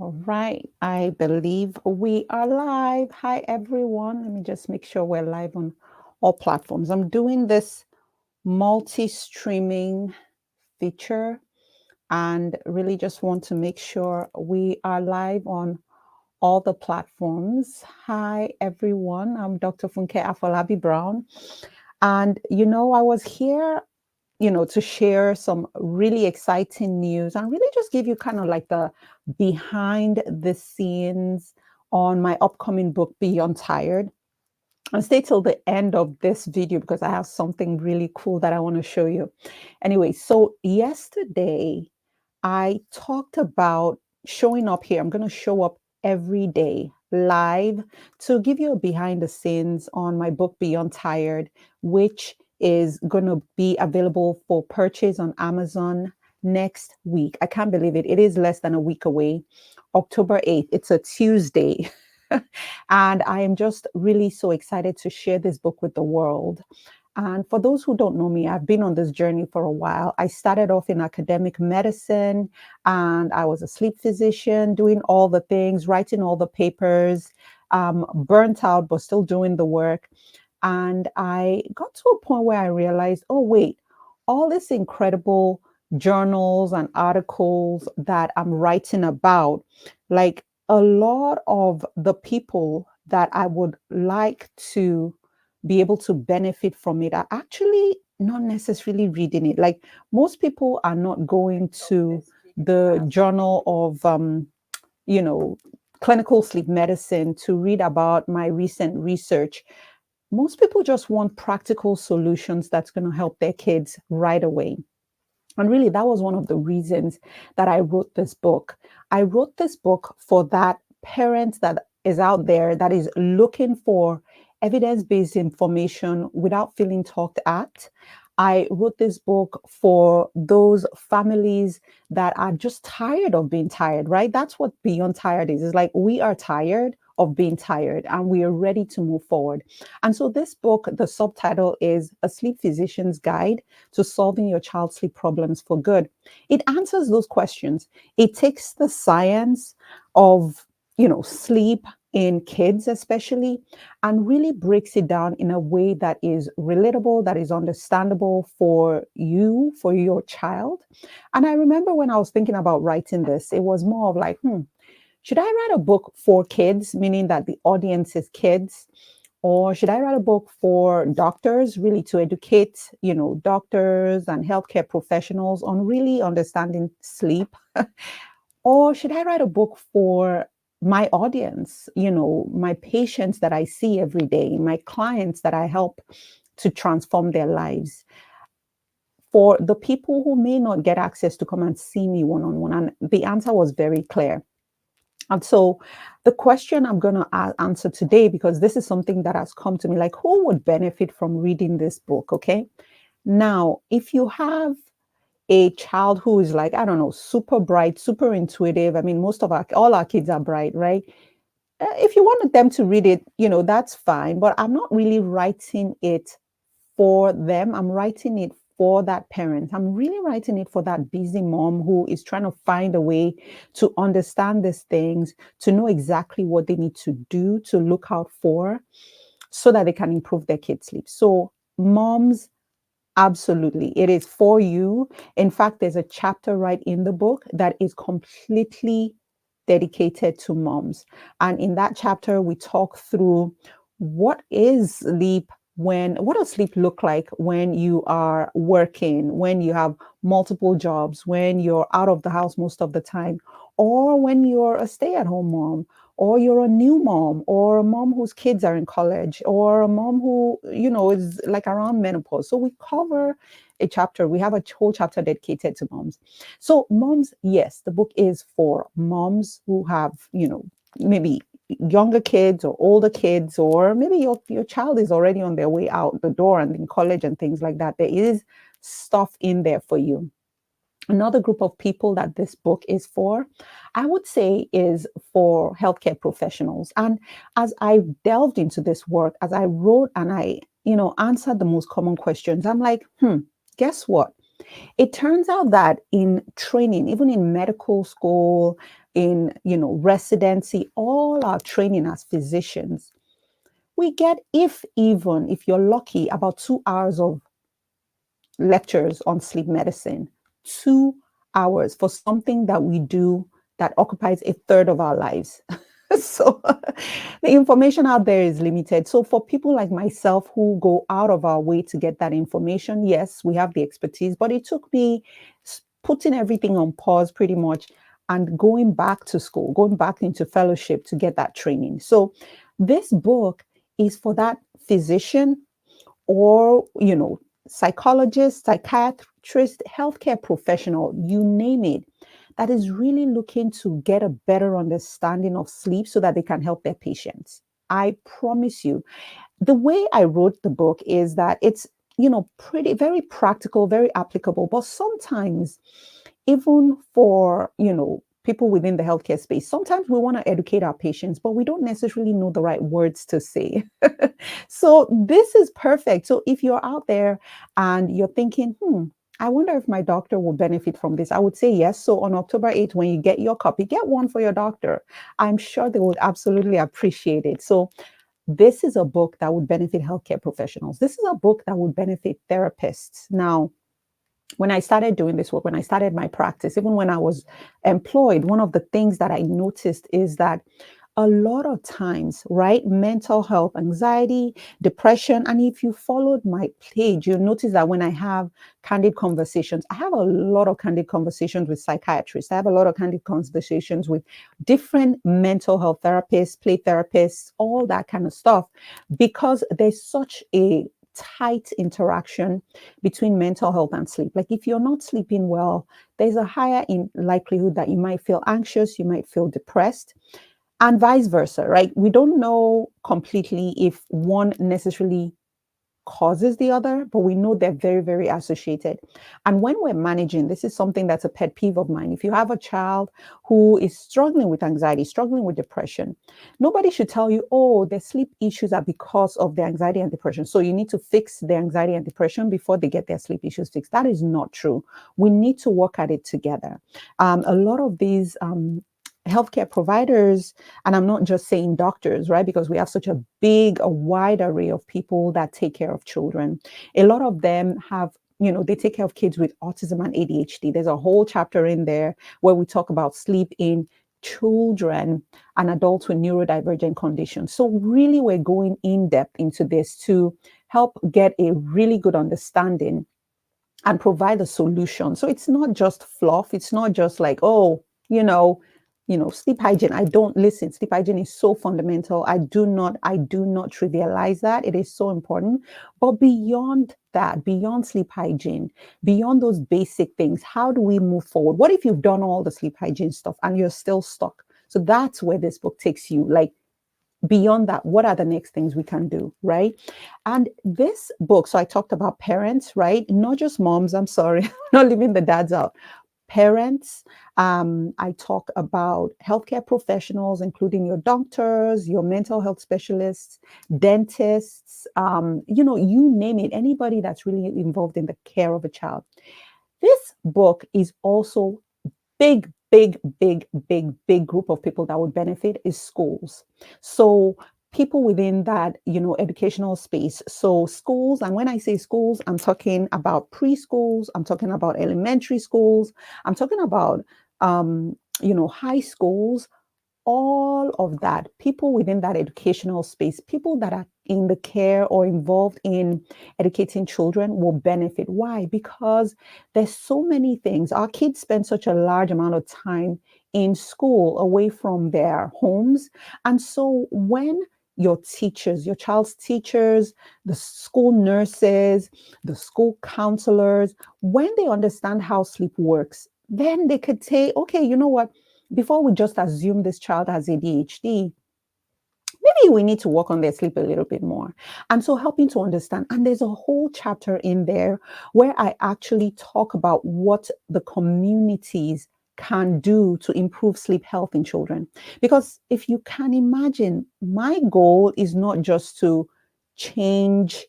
All right, I believe we are live. Hi, everyone. Let me just make sure we're live on all platforms. I'm doing this multi streaming feature and really just want to make sure we are live on all the platforms. Hi, everyone. I'm Dr. Funke Afolabi Brown. And, I was here to share some really exciting news and really just give you kind of like the behind the scenes on my upcoming book, Beyond Tired. And stay till the end of this video because I have something really cool that I want to show you. Anyway, so yesterday I talked about showing up here. I'm going to show up every day live to give you a behind the scenes on my book, Beyond Tired, which is going to be available for purchase on Amazon next week. I can't believe it. It is less than a week away, October 8th. It's a Tuesday. And I am just really so excited to share this book with the world. And for those who don't know me, I've been on this journey for a while. I started off in academic medicine and I was a sleep physician, doing all the things, writing all the papers, burnt out, but still doing the work. And I got to a point where I realized, oh, wait, all this incredible journals and articles that I'm writing about, like a lot of the people that I would like to be able to benefit from it are actually not necessarily reading it. Like most people are not going to the journal of, you know, clinical sleep medicine to read about my recent research. Most people just want practical solutions that's going to help their kids right away. And really, that was one of the reasons that I wrote this book. I wrote this book for that parent that is out there that is looking for evidence based information without feeling talked at. I wrote this book for those families that are just tired of being tired, right? That's what Beyond Tired is. It's like we are tired of being tired and we are ready to move forward. And so, this book, the subtitle is A Sleep Physician's Guide to Solving Your Child's Sleep Problems for Good. It answers those questions. It takes the science of, sleep in kids, especially, and really breaks it down in a way that is relatable, that is understandable for you, for your child. And I remember when I was thinking about writing this, it was more of like, should I write a book for kids, meaning that the audience is kids? Or should I write a book for doctors, really to educate, doctors and healthcare professionals on really understanding sleep? Or should I write a book for my audience, my patients that I see every day, my clients that I help to transform their lives? For the people who may not get access to come and see me one on one. And the answer was very clear. And so, the question I'm going to answer today, because this is something that has come to me, like who would benefit from reading this book? Okay. Now, if you have a child who is like, I don't know, super bright, super intuitive, I mean, all our kids are bright, right? If you wanted them to read it, that's fine. But I'm not really writing it for them. I'm writing it for that parent. I'm really writing it for that busy mom who is trying to find a way to understand these things, to know exactly what they need to do to look out for so that they can improve their kids' sleep. So, moms, absolutely, it is for you. In fact, there's a chapter right in the book that is completely dedicated to moms. And in that chapter, we talk through what does sleep look like when you are working, when you have multiple jobs, when you're out of the house most of the time, or when you're a stay-at-home mom, or you're a new mom, or a mom whose kids are in college, or a mom who, is like around menopause. So we cover a chapter. We have a whole chapter dedicated to moms. So moms, yes, the book is for moms who have, maybe younger kids or older kids, or maybe your child is already on their way out the door and in college and things like that. There is stuff in there for you. Another group of people that this book is for, I would say, is for healthcare professionals. And as I delved into this work, as I wrote and I, answered the most common questions, I'm like, guess what? It turns out that in training, even in medical school, in, residency, all our training as physicians, we get, if you're lucky, about 2 hours of lectures on sleep medicine. 2 hours for something that we do that occupies a third of our lives. So the information out there is limited. So for people like myself who go out of our way to get that information, yes, we have the expertise, but it took me putting everything on pause pretty much and going back to school, going back into fellowship to get that training. So this book is for that physician or, psychologist, psychiatrist, healthcare professional, you name it, that is really looking to get a better understanding of sleep so that they can help their patients. I promise you, the way I wrote the book is that it's, pretty, very practical, very applicable, but sometimes even for, people within the healthcare space, sometimes we want to educate our patients, but we don't necessarily know the right words to say. So this is perfect. So if you're out there and you're thinking, I wonder if my doctor will benefit from this, I would say yes. So on October 8th, when you get your copy, get one for your doctor. I'm sure they would absolutely appreciate it. So this is a book that would benefit healthcare professionals. This is a book that would benefit therapists. Now, when I started doing this work, when I started my practice, even when I was employed, one of the things that I noticed is that a lot of times, right, mental health, anxiety, depression, and if you followed my page, you'll notice that when I have candid conversations, I have a lot of candid conversations with psychiatrists. I have a lot of candid conversations with different mental health therapists, play therapists, all that kind of stuff, because there's such a tight interaction between mental health and sleep. Like if you're not sleeping well, there's a higher likelihood that you might feel anxious, you might feel depressed, and vice versa, right? We don't know completely if one necessarily causes the other, but we know they're very, very associated. And when we're managing, this is something that's a pet peeve of mine. If you have a child who is struggling with anxiety, struggling with depression, nobody should tell you, oh, their sleep issues are because of the anxiety and depression. So you need to fix the anxiety and depression before they get their sleep issues fixed. That is not true. We need to work at it together. A lot of these healthcare providers, and I'm not just saying doctors, right? Because we have such a wide array of people that take care of children. A lot of them have, they take care of kids with autism and ADHD. There's a whole chapter in there where we talk about sleep in children and adults with neurodivergent conditions. So really, we're going in depth into this to help get a really good understanding and provide a solution. So it's not just fluff. It's not just like, oh, sleep hygiene. I don't listen. Sleep hygiene is so fundamental. I do not trivialize that. It is so important. But beyond that, beyond sleep hygiene, beyond those basic things, how do we move forward? What if you've done all the sleep hygiene stuff and you're still stuck? So that's where this book takes you. Like, beyond that, what are the next things we can do, right? And this book, so I talked about parents, right? Not just moms, I'm sorry, not leaving the dads out. Parents, I talk about healthcare professionals, including your doctors, your mental health specialists, dentists, you name it, anybody that's really involved in the care of a child. This book is also big group of people that would benefit is schools. So people within that, educational space. So schools, and when I say schools, I'm talking about preschools, I'm talking about elementary schools, I'm talking about high schools, all of that, people within that educational space, people that are in the care or involved in educating children will benefit. Why? Because there's so many things. Our kids spend such a large amount of time in school away from their homes. And so when your teachers, your child's teachers, the school nurses, the school counselors, when they understand how sleep works, then they could say, okay, you know what? Before we just assume this child has ADHD, maybe we need to work on their sleep a little bit more. And so helping to understand. And there's a whole chapter in there where I actually talk about what the communities can do to improve sleep health in children. Because if you can imagine, my goal is not just to change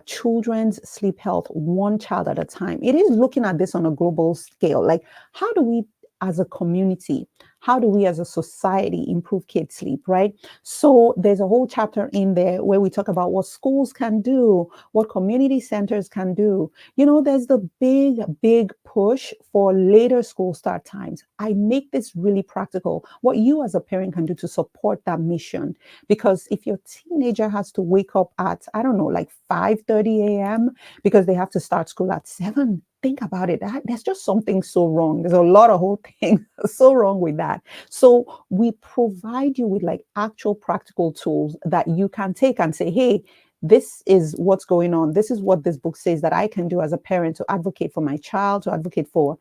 children's sleep health one child at a time. It is looking at this on a global scale. Like, how do we, as a community, how do we as a society improve kids' sleep, right? So there's a whole chapter in there where we talk about what schools can do, what community centers can do. There's the big push for later school start times. I make this really practical. What you as a parent can do to support that mission. Because if your teenager has to wake up at, I don't know, like 5:30 a.m. because they have to start school at 7, think about it. There's just something so wrong. There's a lot of whole things so wrong with that. So we provide you with like actual practical tools that you can take and say, hey, this is what's going on. This is what this book says that I can do as a parent to advocate for my child, to advocate for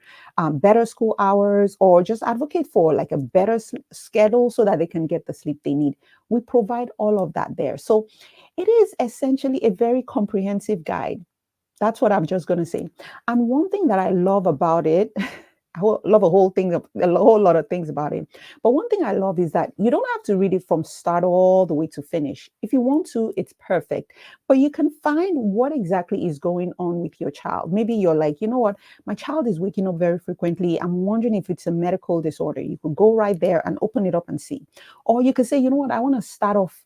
better school hours, or just advocate for like a better schedule so that they can get the sleep they need. We provide all of that there. So it is essentially a very comprehensive guide. That's what I'm just going to say. And one thing that I love about it, I love a whole lot of things about it. But one thing I love is that you don't have to read it from start all the way to finish. If you want to, it's perfect. But you can find what exactly is going on with your child. Maybe you're like, you know what, my child is waking up very frequently. I'm wondering if it's a medical disorder. You could go right there and open it up and see. Or you could say, you know what, I want to start off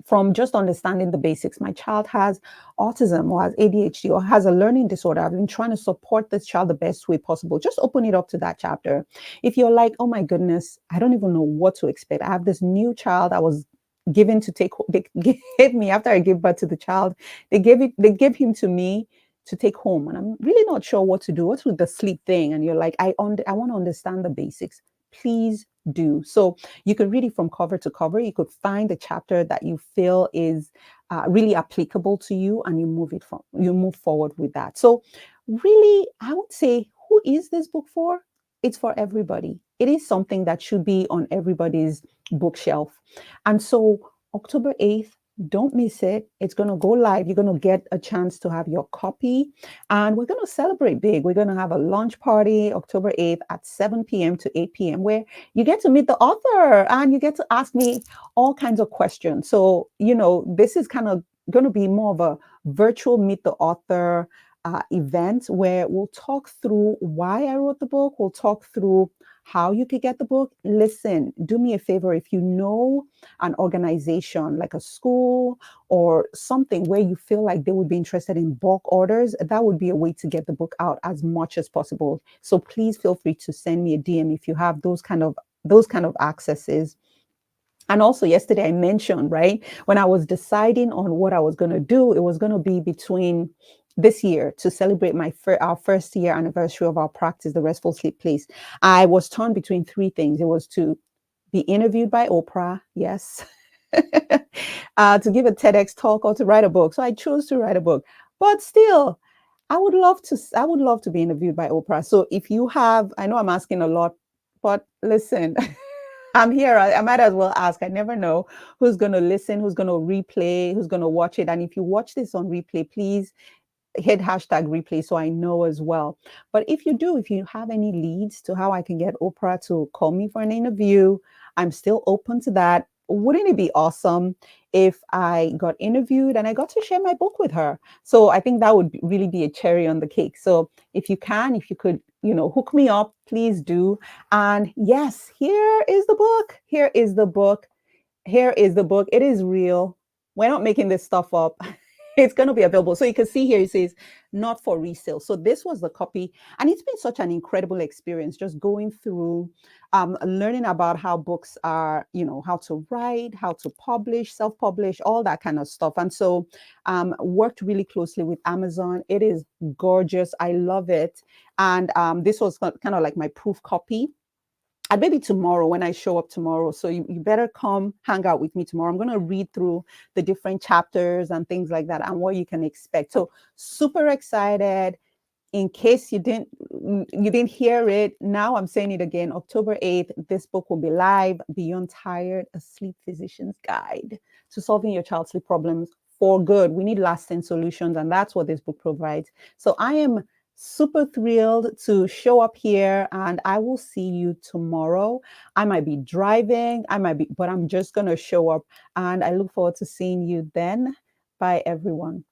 from just understanding the basics. My child has autism or has ADHD or has a learning disorder. I've been trying to support this child the best way possible. Just open it up to that chapter. If you're like, oh my goodness, I don't even know what to expect. I have this new child I was given to take, they gave me after I gave birth to the child. They gave him to me to take home. And I'm really not sure what to do. What's with the sleep thing? And you're like, I want to understand the basics. Please do. So you could read it from cover to cover. You could find a chapter that you feel is really applicable to you, and you move forward with that. So really, I would say, who is this book for? It's for everybody. It is something that should be on everybody's bookshelf. And so October 8th, don't miss it. It's going to go live. You're going to get a chance to have your copy, and we're going to celebrate big. We're going to have a launch party October 8th at 7 p.m. to 8 p.m. where you get to meet the author and you get to ask me all kinds of questions. So, this is kind of going to be more of a virtual meet the author event where we'll talk through why I wrote the book. We'll talk through how you could get the book. Listen, do me a favor. If you know an organization like a school or something where you feel like they would be interested in bulk orders, that would be a way to get the book out as much as possible. So please feel free to send me a DM if you have those kind of accesses. And also yesterday I mentioned, right, when I was deciding on what I was going to do, it was going to be between this year to celebrate our first year anniversary of our practice, the Restful Sleep Place. I was torn between three things. It was to be interviewed by Oprah, yes, to give a TEDx talk or to write a book. So I chose to write a book. But still, I would love to be interviewed by Oprah. So if you have, I know I'm asking a lot, but listen, I'm here. I might as well ask. I never know who's going to listen, who's going to replay, who's going to watch it. And if you watch this on replay, please hit hashtag replay so I know as well. But if you have any leads to how I can get Oprah to call me for an interview, I'm still open to that. Wouldn't it be awesome if I got interviewed and I got to share my book with her? So I think that would really be a cherry on the cake. So if you could, hook me up, please do. And yes, here is the book. Here is the book. Here is the book. It is real. We're not making this stuff up. It's going to be available. So you can see here it says not for resale. So this was the copy. And it's been such an incredible experience just going through, learning about how books are, how to write, how to publish, self-publish, all that kind of stuff. And so worked really closely with Amazon. It is gorgeous. I love it. And this was kind of like my proof copy. And maybe tomorrow when I show up tomorrow. So you better come hang out with me tomorrow. I'm going to read through the different chapters and things like that and what you can expect. So super excited. In case you didn't hear it, now I'm saying it again. October 8th, this book will be live. Beyond Tired, a sleep physician's guide to solving your child's sleep problems for good. We need lasting solutions, and that's what this book provides. So I am super thrilled to show up here, and I will see you tomorrow. I might be driving, but I'm just going to show up, and I look forward to seeing you then. Bye, everyone.